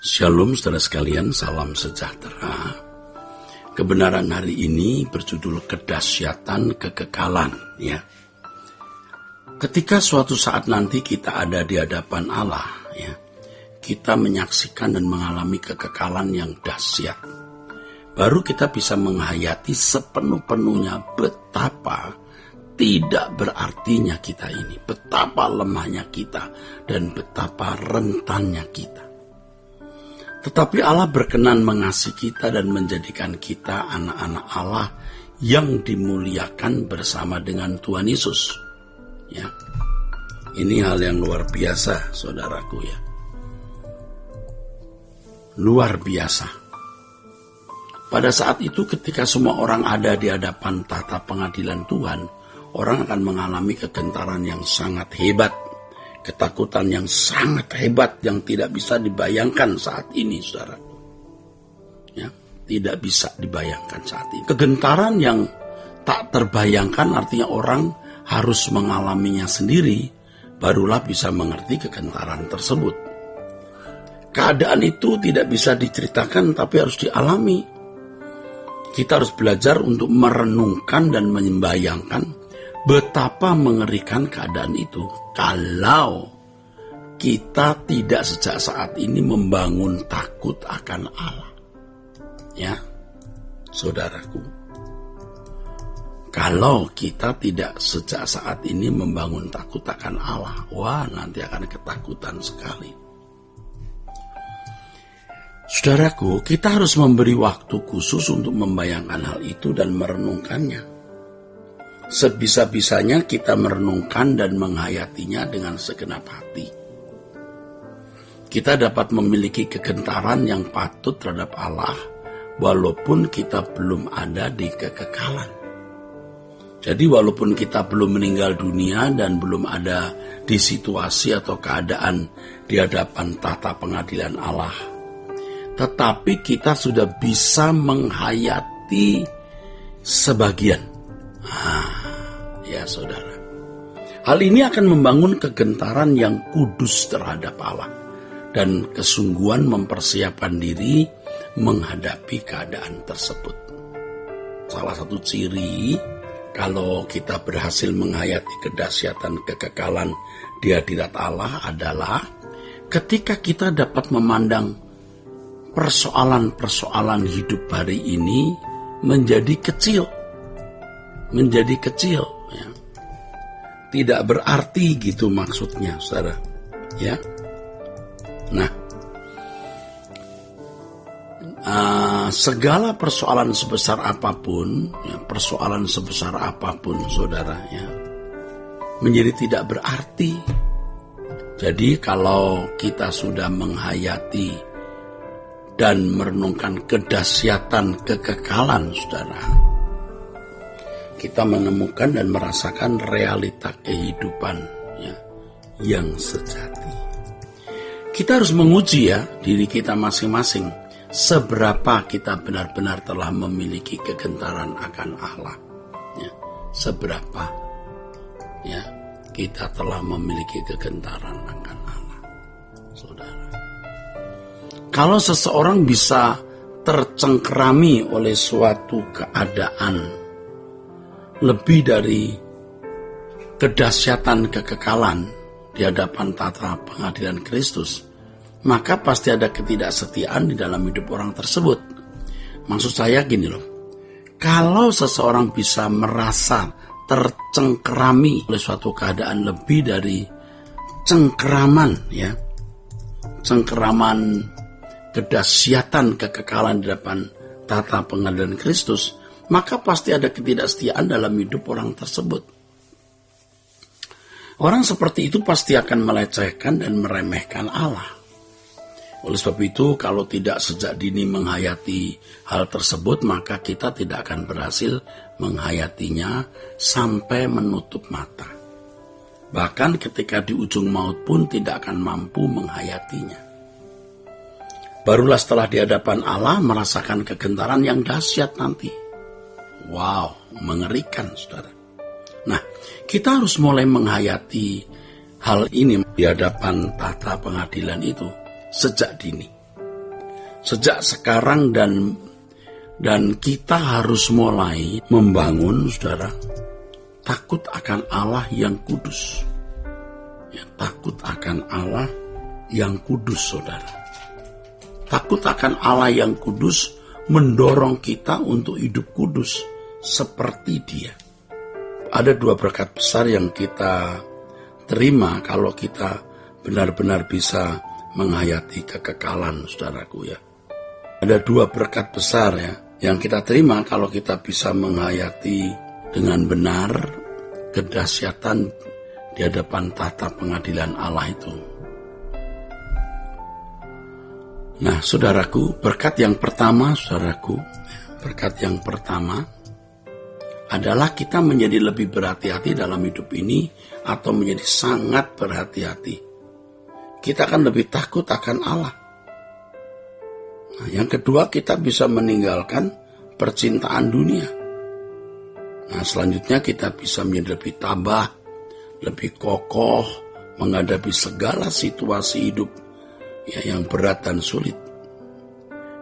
Shalom saudara sekalian, salam sejahtera. Kebenaran hari ini berjudul kedahsyatan kekekalan, ya. Ketika suatu saat nanti kita ada di hadapan Allah, ya, kita menyaksikan dan mengalami kekekalan yang dahsyat. Baru kita bisa menghayati sepenuh-penuhnya betapa tidak berartinya kita ini, betapa lemahnya kita, dan betapa rentannya kita. Tetapi Allah berkenan mengasihi kita dan menjadikan kita anak-anak Allah yang dimuliakan bersama dengan Tuhan Yesus. Ya, ini hal yang luar biasa, saudaraku, ya. Luar biasa. Pada saat itu ketika semua orang ada di hadapan tahta pengadilan Tuhan, orang akan mengalami kegentaran yang sangat hebat, ketakutan yang sangat hebat yang tidak bisa dibayangkan saat ini, saudara. Ya, tidak bisa dibayangkan saat ini. Kegentaran yang tak terbayangkan artinya orang harus mengalaminya sendiri, barulah bisa mengerti kegentaran tersebut. Keadaan itu tidak bisa diceritakan tapi harus dialami. Kita harus belajar untuk merenungkan dan membayangkan betapa mengerikan keadaan itu kalau kita tidak sejak saat ini membangun takut akan Allah. Ya, saudaraku. Kalau kita tidak sejak saat ini membangun takut akan Allah, wah, nanti akan ketakutan sekali. Saudaraku, kita harus memberi waktu khusus untuk membayangkan hal itu dan merenungkannya. Sebisa-bisanya kita merenungkan dan menghayatinya dengan segenap hati. Kita dapat memiliki kegentaran yang patut terhadap Allah, walaupun kita belum ada di kekekalan. Jadi walaupun kita belum meninggal dunia dan belum ada di situasi atau keadaan di hadapan tahta pengadilan Allah, tetapi kita sudah bisa menghayati sebagian. Ya saudara, hal ini akan membangun kegentaran yang kudus terhadap Allah dan kesungguhan mempersiapkan diri menghadapi keadaan tersebut. Salah satu ciri kalau kita berhasil menghayati kedahsyatan kekekalan di hadirat Allah adalah ketika kita dapat memandang persoalan-persoalan hidup hari ini menjadi kecil. Ya. Tidak berarti gitu maksudnya, saudara. Ya. Nah, segala persoalan sebesar apapun, ya, saudara, ya, menjadi tidak berarti. Jadi kalau kita sudah menghayati dan merenungkan kedahsyatan kekekalan, saudara, kita menemukan dan merasakan realita kehidupan, ya, yang sejati. Kita harus menguji, ya, diri kita masing-masing, seberapa kita benar-benar telah memiliki kegentaran akan Allah. Ya, seberapa, ya, kita telah memiliki kegentaran akan Allah, saudara. Kalau seseorang bisa tercengkerami oleh suatu keadaan lebih dari kedahsyatan kekekalan di hadapan tahta pengadilan Kristus, maka pasti ada ketidaksetiaan di dalam hidup orang tersebut. Maksud saya gini loh, kalau seseorang bisa merasa tercengkerami oleh suatu keadaan lebih dari cengkeraman, ya, cengkeraman kedahsyatan kekekalan di depan tahta pengadilan Kristus, maka pasti ada ketidaksetiaan dalam hidup orang tersebut. Orang seperti itu pasti akan melecehkan dan meremehkan Allah. Oleh sebab itu, kalau tidak sejak dini menghayati hal tersebut, maka kita tidak akan berhasil menghayatinya sampai menutup mata. Bahkan ketika di ujung maut pun tidak akan mampu menghayatinya. Barulah setelah di hadapan Allah merasakan kegentaran yang dahsyat nanti. Wow, mengerikan, saudara. Nah, kita harus mulai menghayati hal ini di hadapan tahta pengadilan itu sejak dini. Sejak sekarang dan kita harus mulai membangun, saudara, takut akan Allah yang kudus. Ya, takut akan Allah yang kudus, saudara. Takut akan Allah yang kudus mendorong kita untuk hidup kudus seperti Dia. Ada 2 berkat besar yang kita terima kalau kita benar-benar bisa menghayati kekekalan, saudaraku ya. Ada 2 berkat besar ya yang kita terima kalau kita bisa menghayati dengan benar kedahsyatan di hadapan tahta pengadilan Allah itu. Nah, saudaraku, berkat yang pertama adalah kita menjadi lebih berhati-hati dalam hidup ini atau menjadi sangat berhati-hati. Kita akan lebih takut akan Allah. Nah, yang kedua, kita bisa meninggalkan percintaan dunia. Nah, selanjutnya kita bisa menjadi lebih tabah, lebih kokoh menghadapi segala situasi hidup ya, yang berat dan sulit.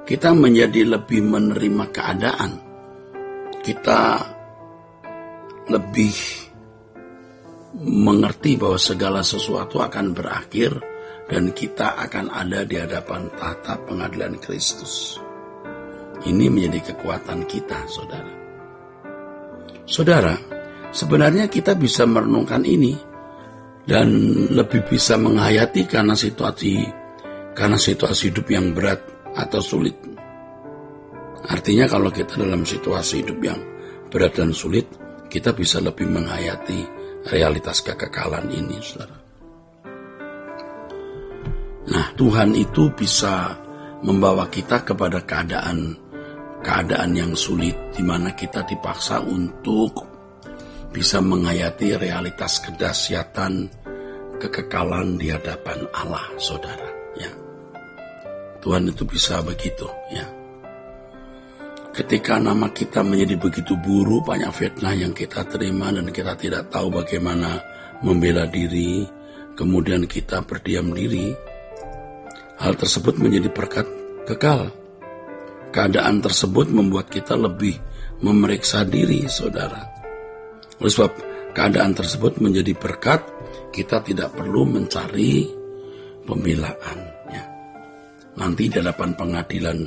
Kita menjadi lebih menerima keadaan. Kita lebih mengerti bahwa segala sesuatu akan berakhir dan kita akan ada di hadapan tahta pengadilan Kristus. Ini menjadi kekuatan kita, saudara. Saudara, sebenarnya kita bisa merenungkan ini dan lebih bisa menghayati karena situasi hidup yang berat atau sulit. Artinya kalau kita dalam situasi hidup yang berat dan sulit, kita bisa lebih menghayati realitas kekekalan ini, saudara. Nah, Tuhan itu bisa membawa kita kepada keadaan yang sulit, di mana kita dipaksa untuk bisa menghayati realitas kedahsyatan kekekalan di hadapan Allah, saudara. Ya, Tuhan itu bisa begitu, ya. Ketika nama kita menjadi begitu buruk, banyak fitnah yang kita terima dan kita tidak tahu bagaimana membela diri, kemudian kita berdiam diri. Hal tersebut menjadi berkat kekal. Keadaan tersebut membuat kita lebih memeriksa diri, saudara. Oleh sebab keadaan tersebut menjadi berkat, kita tidak perlu mencari pembelaan. Ya. Nanti di hadapan pengadilan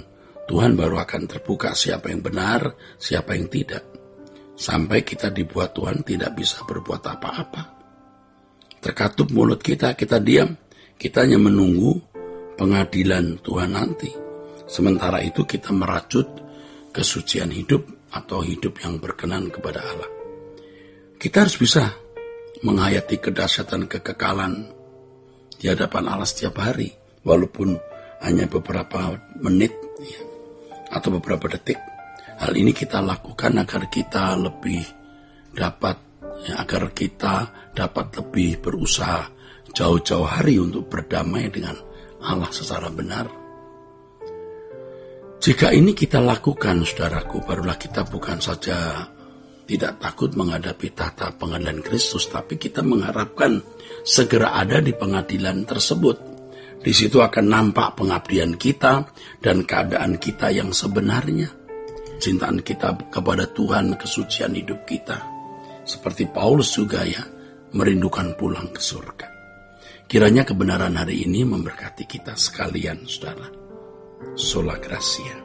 Tuhan baru akan terbuka siapa yang benar, siapa yang tidak. Sampai kita dibuat Tuhan tidak bisa berbuat apa-apa. Terkatup mulut kita diam. Kita hanya menunggu pengadilan Tuhan nanti. Sementara itu kita merajut kesucian hidup atau hidup yang berkenan kepada Allah. Kita harus bisa menghayati kedahsyatan kekekalan di hadapan Allah setiap hari, walaupun hanya beberapa menit ya, atau beberapa detik. Hal ini kita lakukan agar kita lebih dapat agar kita dapat lebih berusaha jauh-jauh hari untuk berdamai dengan Allah secara benar. Jika ini kita lakukan, saudaraku, barulah kita bukan saja tidak takut menghadapi tahta pengadilan Kristus, tapi kita mengharapkan segera ada di pengadilan tersebut. Di situ akan nampak pengabdian kita dan keadaan kita yang sebenarnya. Cintaan kita kepada Tuhan, kesucian hidup kita. Seperti Paulus juga ya, merindukan pulang ke surga. Kiranya kebenaran hari ini memberkati kita sekalian, saudara. Sola Gracia.